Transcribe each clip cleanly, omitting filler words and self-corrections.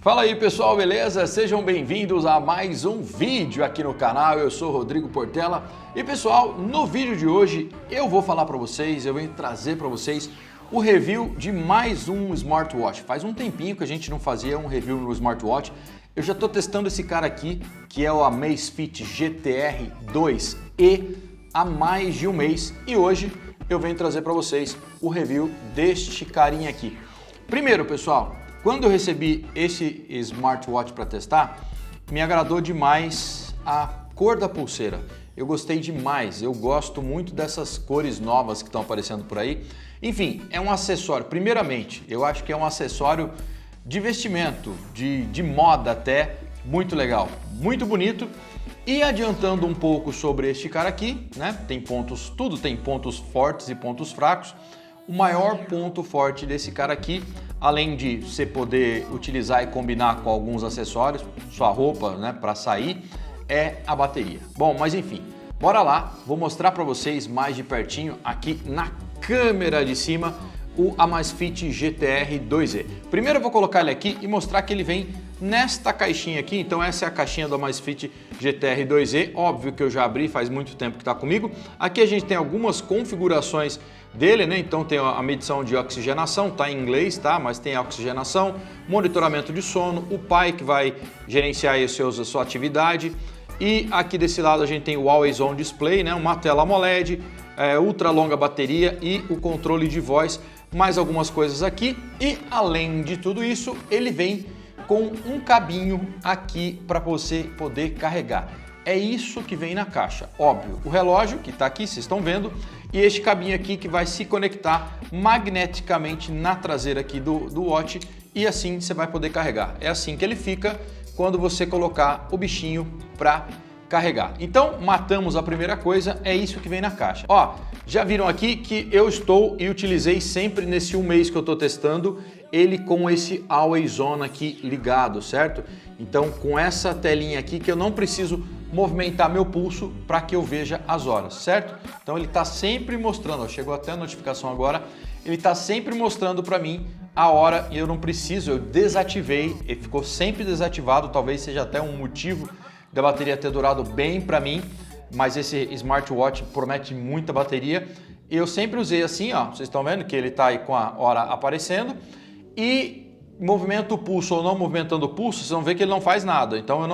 Fala aí pessoal, beleza? Sejam bem-vindos a mais um vídeo aqui no canal. Eu sou Rodrigo Portela e pessoal, no vídeo de hoje eu vou falar para vocês, eu venho trazer para vocês o review de mais um smartwatch. Faz um tempinho que a gente não fazia um review no smartwatch. Eu já estou testando esse cara aqui, que é o Amazfit GTR 2e, há mais de um mês e hoje eu venho trazer para vocês o review deste carinha aqui. Primeiro, pessoal, quando eu recebi esse smartwatch para testar, me agradou demais a cor da pulseira. Eu gostei demais, eu gosto muito dessas cores novas que estão aparecendo por aí. Enfim, é um acessório. Primeiramente, eu acho que é um acessório de vestimento, de moda até, muito legal, muito bonito. E adiantando um pouco sobre este cara aqui, né? Tem pontos, tudo tem pontos fortes e pontos fracos. O maior ponto forte desse cara aqui, além de você poder utilizar e combinar com alguns acessórios, sua roupa, né, para sair, é a bateria. Bom, mas enfim, bora lá, vou mostrar para vocês mais de pertinho aqui na câmera de cima o Amazfit GTR 2e. Primeiro eu vou colocar ele aqui e mostrar que ele vem nesta caixinha aqui. Então essa é a caixinha do Amazfit GTR 2e, óbvio que eu já abri, faz muito tempo que está comigo. Aqui a gente tem algumas configurações dele, né? Então tem a medição de oxigenação, tá em inglês, tá? Mas tem a oxigenação, monitoramento de sono, o pai que vai gerenciar aí a sua atividade. E aqui desse lado a gente tem o Always On Display, né? Uma tela AMOLED, ultra longa bateria e o controle de voz, mais algumas coisas aqui. E além de tudo isso, ele vem com um cabinho aqui para você poder carregar. É isso que vem na caixa, óbvio. O relógio que está aqui, vocês estão vendo, e este cabinho aqui que vai se conectar magneticamente na traseira aqui do watch e assim você vai poder carregar. É assim que ele fica quando você colocar o bichinho para carregar. Então, matamos a primeira coisa, é isso que vem na caixa. Ó, já viram aqui que eu estou e utilizei sempre nesse um mês que eu estou testando ele com esse Always On aqui ligado, certo? Então, com essa telinha aqui que eu não preciso movimentar meu pulso para que eu veja as horas, certo? Então ele está sempre mostrando, ó, chegou até a notificação agora, ele está sempre mostrando para mim a hora e eu não preciso, eu desativei, ele ficou sempre desativado, talvez seja até um motivo da bateria ter durado bem para mim, mas esse smartwatch promete muita bateria. Eu sempre usei assim, ó, vocês estão vendo que ele está aí com a hora aparecendo e movimento o pulso ou não movimentando o pulso, vocês vão ver que ele não faz nada. Então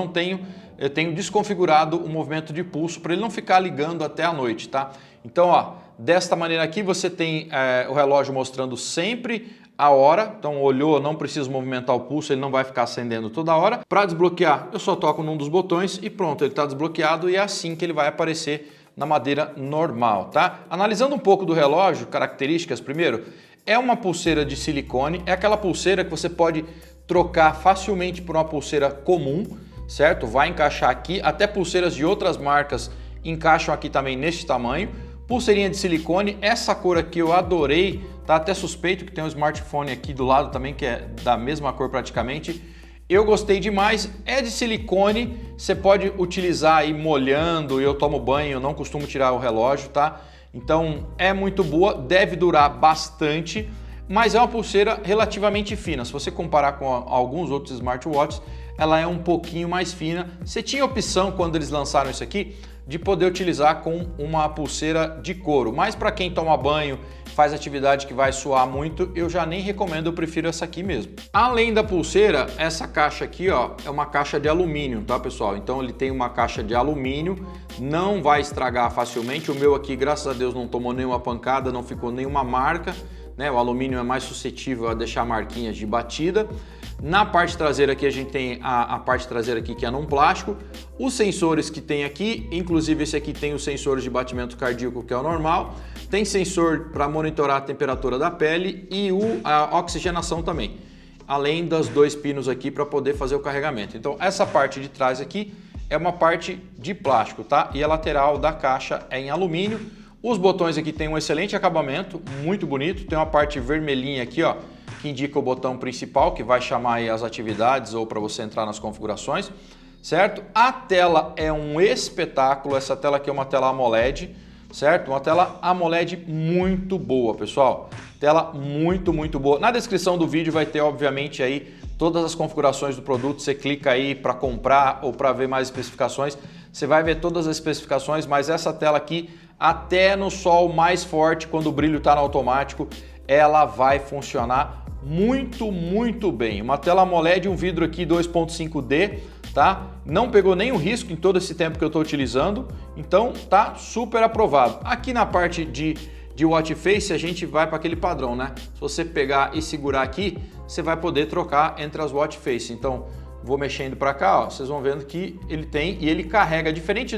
eu tenho desconfigurado o movimento de pulso para ele não ficar ligando até a noite, tá? Então, ó, desta maneira aqui você tem o relógio mostrando sempre a hora, então olhou, não preciso movimentar o pulso, ele não vai ficar acendendo toda hora. Para desbloquear, eu só toco num dos botões e pronto, ele está desbloqueado e é assim que ele vai aparecer na madeira normal, tá? Analisando um pouco do relógio, características primeiro, é uma pulseira de silicone, é aquela pulseira que você pode trocar facilmente por uma pulseira comum, certo? Vai encaixar aqui, até pulseiras de outras marcas encaixam aqui também neste tamanho. Pulseirinha de silicone, essa cor aqui eu adorei, tá até suspeito que tem um smartphone aqui do lado também que é da mesma cor praticamente. Eu gostei demais, é de silicone, você pode utilizar aí molhando, eu tomo banho, eu não costumo tirar o relógio, tá? Então é muito boa, deve durar bastante, mas é uma pulseira relativamente fina. Se você comparar com alguns outros smartwatches, ela é um pouquinho mais fina. Você tinha opção quando eles lançaram isso aqui de poder utilizar com uma pulseira de couro, mas para quem toma banho, faz atividade que vai suar muito, eu já nem recomendo, eu prefiro essa aqui mesmo. Além da pulseira, essa caixa aqui, ó, é uma caixa de alumínio, tá pessoal? Então ele tem uma caixa de alumínio, não vai estragar facilmente. O meu aqui, graças a Deus, não tomou nenhuma pancada, não ficou nenhuma marca, né? O alumínio é mais suscetível a deixar marquinhas de batida. Na parte traseira aqui a gente tem a parte traseira aqui que é num plástico, os sensores que tem aqui, inclusive esse aqui tem os sensores de batimento cardíaco que é o normal, tem sensor para monitorar a temperatura da pele e a oxigenação também, além dos dois pinos aqui para poder fazer o carregamento. Então essa parte de trás aqui é uma parte de plástico, tá? E a lateral da caixa é em alumínio. Os botões aqui tem um excelente acabamento, muito bonito, tem uma parte vermelhinha aqui, ó, que indica o botão principal, que vai chamar aí as atividades ou para você entrar nas configurações, certo? A tela é um espetáculo, essa tela aqui é uma tela AMOLED, certo? Uma tela AMOLED muito boa, pessoal. Tela muito boa. Na descrição do vídeo vai ter, obviamente, aí todas as configurações do produto, você clica aí para comprar ou para ver mais especificações, você vai ver todas as especificações, mas essa tela aqui, até no sol mais forte, quando o brilho está no automático, ela vai funcionar muito bem. Uma tela AMOLED, um vidro aqui 2.5D, tá? Não pegou nenhum risco em todo esse tempo que eu estou utilizando, então tá super aprovado. Aqui na parte de watch face a gente vai para aquele padrão, né? Se você pegar e segurar aqui, você vai poder trocar entre as watch face. Então vou mexendo para cá, ó, vocês vão vendo que ele tem e ele carrega, diferente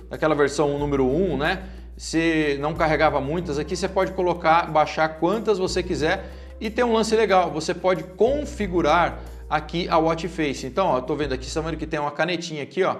daquela versão número 1, né? Se não carregava muitas, aqui você pode colocar, baixar quantas você quiser e tem um lance legal, você pode configurar aqui a watch face. Então, ó, eu tô vendo aqui, você tá vendo que tem uma canetinha aqui, ó,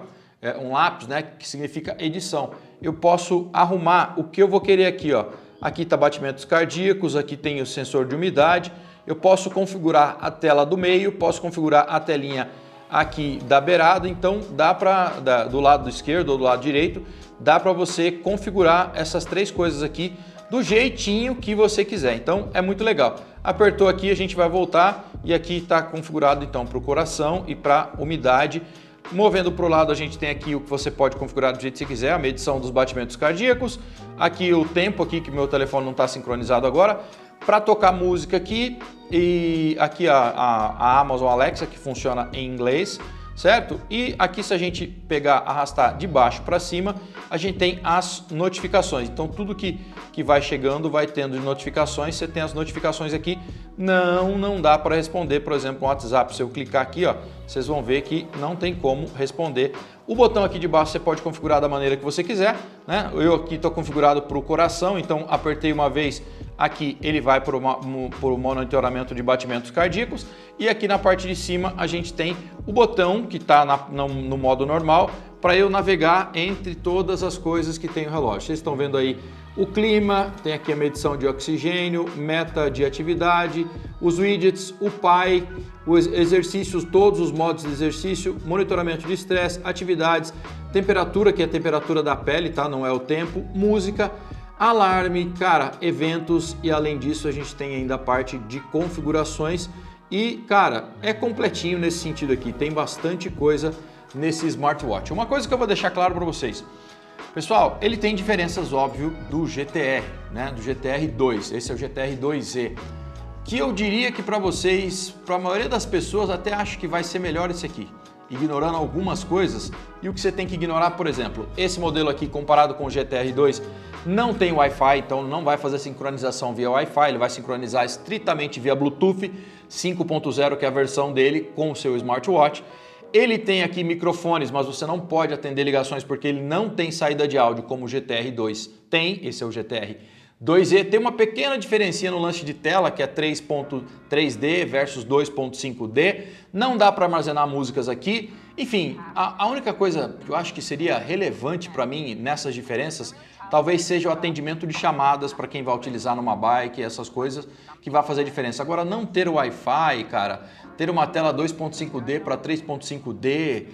um lápis, né, que significa edição. Eu posso arrumar o que eu vou querer aqui, ó. Aqui tá batimentos cardíacos, aqui tem o sensor de umidade. Eu posso configurar a tela do meio, posso configurar a telinha aqui da beirada, então dá para do lado esquerdo ou do lado direito, dá para você configurar essas três coisas aqui do jeitinho que você quiser. Então é muito legal. Apertou aqui, a gente vai voltar e aqui está configurado então para o coração e para umidade. Movendo para o lado, a gente tem aqui o que você pode configurar do jeito que você quiser, a medição dos batimentos cardíacos, aqui o tempo aqui que meu telefone não está sincronizado agora, para tocar música aqui e aqui a Amazon Alexa que funciona em inglês, certo? E aqui se a gente pegar, arrastar de baixo para cima, a gente tem as notificações. Então tudo que vai chegando vai tendo notificações, você tem as notificações aqui, não dá para responder, por exemplo, no WhatsApp. Se eu clicar aqui, ó, vocês vão ver que não tem como responder. O botão aqui de baixo você pode configurar da maneira que você quiser, né? Eu aqui estou configurado para o coração, então apertei uma vez, aqui ele vai para o monitoramento de batimentos cardíacos e aqui na parte de cima a gente tem o botão que está no modo normal para eu navegar entre todas as coisas que tem o relógio. Vocês estão vendo aí o clima, tem aqui a medição de oxigênio, meta de atividade, os widgets, o Pi, os exercícios, todos os modos de exercício, monitoramento de estresse, atividades, temperatura, que é a temperatura da pele, tá? Não é o tempo, música, alarme, cara, eventos e além disso a gente tem ainda a parte de configurações e, cara, é completinho nesse sentido aqui, tem bastante coisa nesse smartwatch. Uma coisa que eu vou deixar claro para vocês, pessoal, ele tem diferenças, óbvio, do GTR, né? Do GTR 2, esse é o GTR 2E, que eu diria que para vocês, para a maioria das pessoas, até acho que vai ser melhor esse aqui, ignorando algumas coisas. E o que você tem que ignorar, por exemplo, esse modelo aqui comparado com o GTR 2 não tem Wi-Fi, então não vai fazer sincronização via Wi-Fi, ele vai sincronizar estritamente via Bluetooth 5.0, que é a versão dele com o seu smartwatch. Ele tem aqui microfones, mas você não pode atender ligações porque ele não tem saída de áudio como o GTR 2 tem, esse é o GTR 2E. Tem uma pequena diferença no lance de tela, que é 3.3D versus 2.5D. Não dá para armazenar músicas aqui. Enfim, a única coisa que eu acho que seria relevante para mim nessas diferenças talvez seja o atendimento de chamadas para quem vai utilizar numa bike, essas coisas que vai fazer diferença. Agora, não ter Wi-Fi, cara, ter uma tela 2.5D para 3.5D,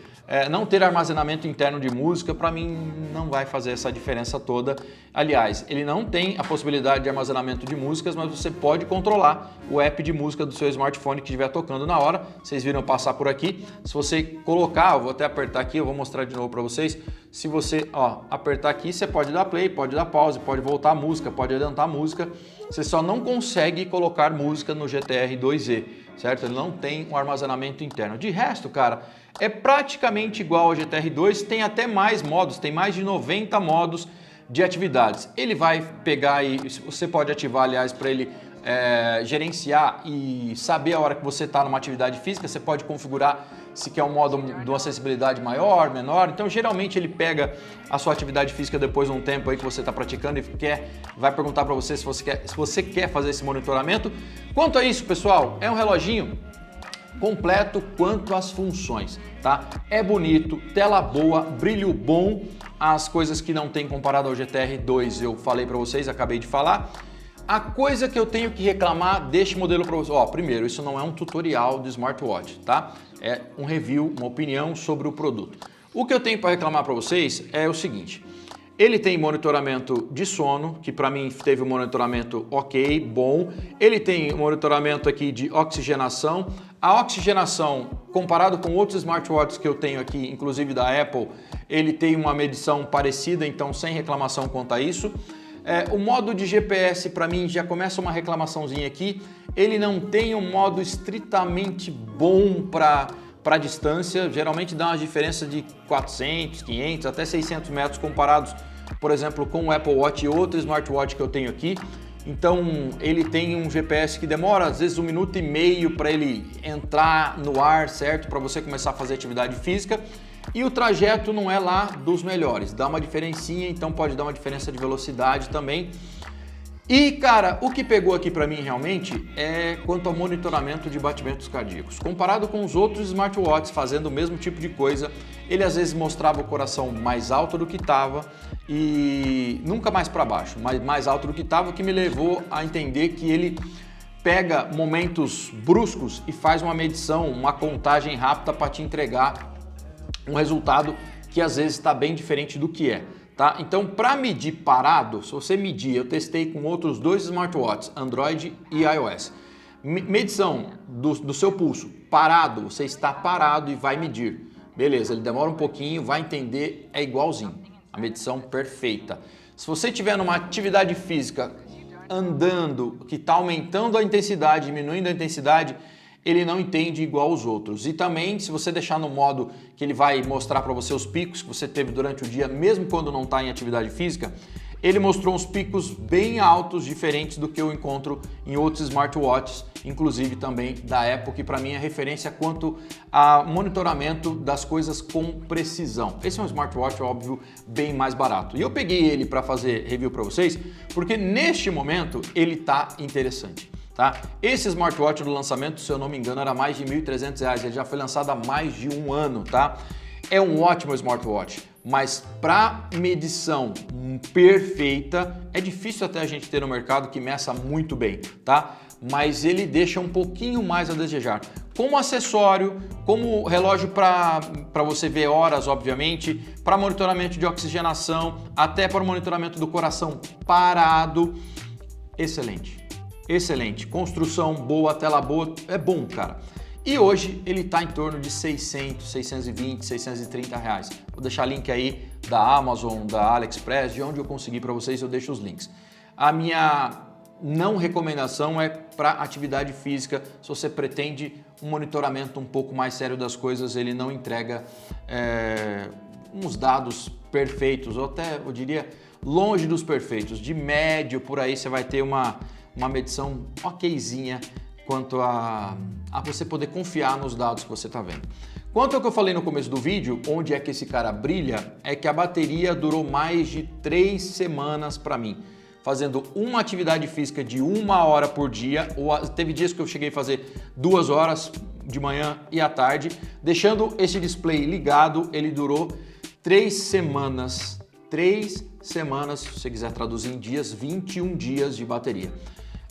não ter armazenamento interno de música, para mim não vai fazer essa diferença toda. Aliás, ele não tem a possibilidade de armazenamento de músicas, mas você pode controlar o app de música do seu smartphone que estiver tocando na hora. Vocês viram passar por aqui. Se você colocar, eu vou até apertar aqui, eu vou mostrar de novo para vocês. Se você apertar aqui, você pode dar play, pode dar pause, pode voltar a música, pode adiantar a música. Você só não consegue colocar música no GTR 2E, certo? Ele não tem um armazenamento interno. De resto, cara, é praticamente igual ao GTR 2, tem até mais modos, tem mais de 90 modos de atividades. Ele vai pegar e você pode ativar, aliás, para ele gerenciar e saber a hora que você está numa atividade física. Você pode configurar se quer um modo de uma sensibilidade maior, menor. Então, geralmente ele pega a sua atividade física depois de um tempo aí que você está praticando e vai perguntar para você se você quer fazer esse monitoramento. Quanto a isso, pessoal, é um reloginho completo quanto às funções, tá? É bonito, tela boa, brilho bom, as coisas que não tem comparado ao GTR 2 eu falei para vocês, acabei de falar. A coisa que eu tenho que reclamar deste modelo para vocês, primeiro, isso não é um tutorial de smartwatch, tá? É um review, uma opinião sobre o produto. O que eu tenho para reclamar para vocês é o seguinte, Ele tem monitoramento de sono, que para mim teve um monitoramento ok, bom. Ele tem monitoramento aqui de oxigenação. A oxigenação, comparado com outros smartwatches que eu tenho aqui, inclusive da Apple, ele tem uma medição parecida, então sem reclamação quanto a isso. O modo de GPS para mim já começa uma reclamaçãozinha aqui. Ele não tem um modo estritamente bom para distância, geralmente dá uma diferença de 400, 500, até 600 metros comparados, por exemplo, com o Apple Watch e outro smartwatch que eu tenho aqui. Então ele tem um GPS que demora às vezes 1,5 minutos para ele entrar no ar, certo? Para você começar a fazer atividade física. E o trajeto não é lá dos melhores, dá uma diferencinha, então pode dar uma diferença de velocidade também. E cara, o que pegou aqui para mim realmente é quanto ao monitoramento de batimentos cardíacos. Comparado com os outros smartwatches fazendo o mesmo tipo de coisa, ele às vezes mostrava o coração mais alto do que estava e nunca mais para baixo, mas mais alto do que estava, o que me levou a entender que ele pega momentos bruscos e faz uma medição, uma contagem rápida para te entregar um resultado que às vezes está bem diferente do que é. Tá? Então, para medir parado, se você medir, eu testei com outros dois smartwatches, Android e iOS. Medição do seu pulso, parado, você está parado e vai medir. Beleza, ele demora um pouquinho, vai entender, é igualzinho. A medição perfeita. Se você estiver numa atividade física andando, que está aumentando a intensidade, diminuindo a intensidade, ele não entende igual os outros. E também, se você deixar no modo que ele vai mostrar para você os picos que você teve durante o dia, mesmo quando não está em atividade física, ele mostrou uns picos bem altos, diferentes do que eu encontro em outros smartwatches, inclusive também da Apple, que para mim é referência quanto a monitoramento das coisas com precisão. Esse é um smartwatch, óbvio, bem mais barato. E eu peguei ele para fazer review para vocês, porque neste momento ele está interessante. Tá? Esse smartwatch do lançamento, se eu não me engano, era mais de R$ 1.300, ele já foi lançado há mais de um ano, tá? É um ótimo smartwatch, mas para medição perfeita, é difícil até a gente ter no mercado que meça muito bem, tá? Mas ele deixa um pouquinho mais a desejar. Como acessório, como relógio para você ver horas, obviamente, para monitoramento de oxigenação, até para o monitoramento do coração parado, excelente. Excelente, construção boa, tela boa, é bom, cara. E hoje ele está em torno de 600, 620, 630 reais. Vou deixar link aí da Amazon, da AliExpress, de onde eu consegui para vocês, eu deixo os links. A minha não recomendação é para atividade física. Se você pretende um monitoramento um pouco mais sério das coisas, ele não entrega uns dados perfeitos, ou até, eu diria, longe dos perfeitos. De médio, por aí você vai ter uma medição okzinha quanto a você poder confiar nos dados que você está vendo. Quanto ao que eu falei no começo do vídeo, onde é que esse cara brilha, é que a bateria durou mais de 3 semanas para mim, fazendo uma atividade física de 1 hora por dia, ou teve dias que eu cheguei a fazer 2 horas de manhã e à tarde, deixando esse display ligado, ele durou 3 semanas. 3 semanas, se você quiser traduzir em dias, 21 dias de bateria.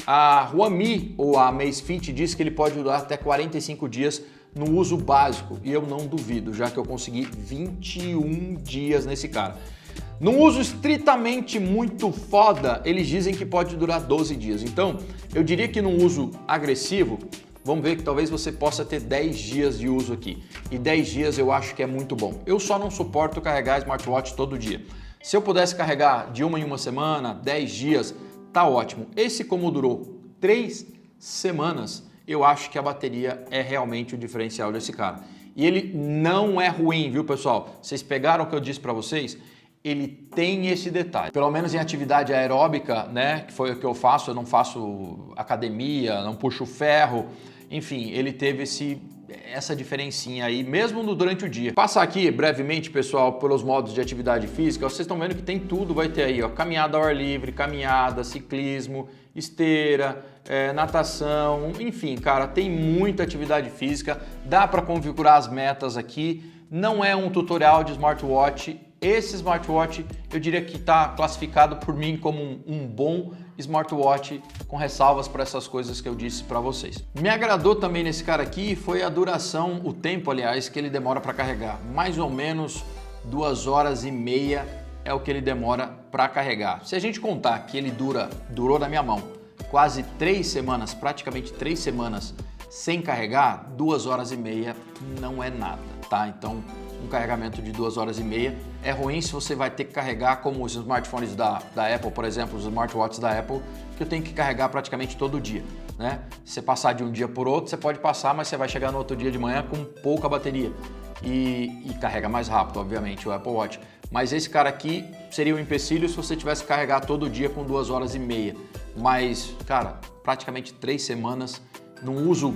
A Huami ou a Amazfit diz que ele pode durar até 45 dias no uso básico e eu não duvido, já que eu consegui 21 dias nesse cara. No uso estritamente muito foda, eles dizem que pode durar 12 dias. Então, eu diria que no uso agressivo, vamos ver que talvez você possa ter 10 dias de uso aqui. E 10 dias eu acho que é muito bom. Eu só não suporto carregar smartwatch todo dia. Se eu pudesse carregar de uma em uma semana, 10 dias, tá ótimo. Esse, como durou 3 semanas, eu acho que a bateria é realmente o diferencial desse cara. E ele não é ruim, viu, pessoal? Vocês pegaram o que eu disse para vocês? Ele tem esse detalhe. Pelo menos em atividade aeróbica, né, que foi o que eu faço, eu não faço academia, não puxo ferro, enfim, ele teve essa diferencinha aí, mesmo durante o dia. Passar aqui brevemente, pessoal, pelos modos de atividade física, vocês estão vendo que tem tudo, vai ter aí, ó, caminhada ao ar livre, caminhada, ciclismo, esteira, natação, enfim, cara, tem muita atividade física, dá para configurar as metas aqui, não é um tutorial de smartwatch. Esse smartwatch eu diria que está classificado por mim como um bom smartwatch, com ressalvas para essas coisas que eu disse para vocês. Me agradou também nesse cara aqui foi a duração, o tempo aliás, que ele demora para carregar. Mais ou menos 2 horas e meia é o que ele demora para carregar. Se a gente contar que ele durou na minha mão quase 3 semanas, praticamente 3 semanas sem carregar, 2 horas e meia não é nada, tá? Então, um carregamento de 2 horas e meia é ruim se você vai ter que carregar como os smartphones da Apple, por exemplo, os smartwatches da Apple, que eu tenho que carregar praticamente todo dia, né? Se você passar de um dia por outro, você pode passar, mas você vai chegar no outro dia de manhã com pouca bateria e carrega mais rápido, obviamente, o Apple Watch. Mas esse cara aqui seria um empecilho se você tivesse que carregar todo dia com 2 horas e meia. Mas, cara, praticamente 3 semanas, num uso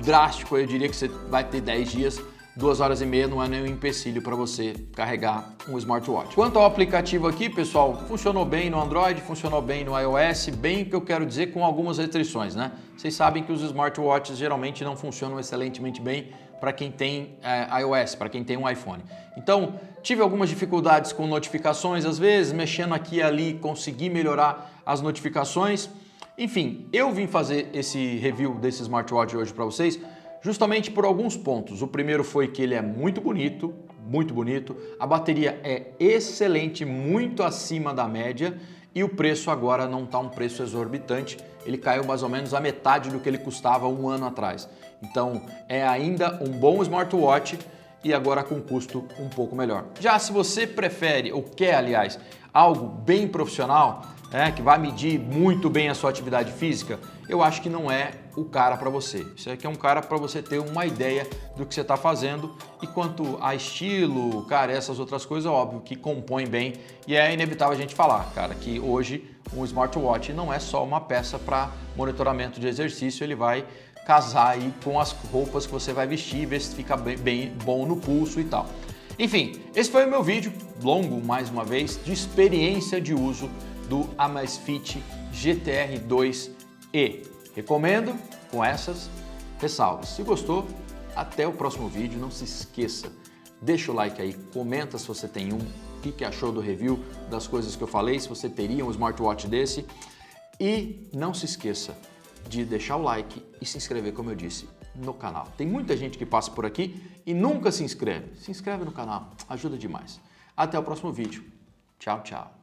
drástico, eu diria que você vai ter 10 dias, 2 horas e meia não é nenhum empecilho para você carregar um smartwatch. Quanto ao aplicativo aqui, pessoal, funcionou bem no Android, funcionou bem no iOS, bem que eu quero dizer com algumas restrições, né? Vocês sabem que os smartwatches geralmente não funcionam excelentemente bem para quem tem iOS, para quem tem um iPhone. Então, tive algumas dificuldades com notificações, às vezes, mexendo aqui e ali, consegui melhorar as notificações. Enfim, eu vim fazer esse review desse smartwatch hoje para vocês justamente por alguns pontos. O primeiro foi que ele é muito bonito, a bateria é excelente, muito acima da média e o preço agora não está um preço exorbitante, ele caiu mais ou menos a metade do que ele custava um ano atrás. Então é ainda um bom smartwatch e agora com custo um pouco melhor. Já se você prefere, ou quer aliás, algo bem profissional, que vai medir muito bem a sua atividade física, eu acho que não é o cara para você. Isso aqui é um cara para você ter uma ideia do que você está fazendo e quanto a estilo, cara, essas outras coisas, óbvio que compõem bem e é inevitável a gente falar, cara, que hoje um smartwatch não é só uma peça para monitoramento de exercício, ele vai casar aí com as roupas que você vai vestir, ver se fica bem bom no pulso e tal. Enfim, esse foi o meu vídeo, longo mais uma vez, de experiência de uso do Amazfit GTR 2e. Recomendo com essas ressalvas. Se gostou, até o próximo vídeo. Não se esqueça, deixa o like aí, comenta se você tem um, o que achou do review, das coisas que eu falei, se você teria um smartwatch desse. E não se esqueça de deixar o like e se inscrever, como eu disse, no canal. Tem muita gente que passa por aqui e nunca se inscreve. Se inscreve no canal, ajuda demais. Até o próximo vídeo. Tchau, tchau.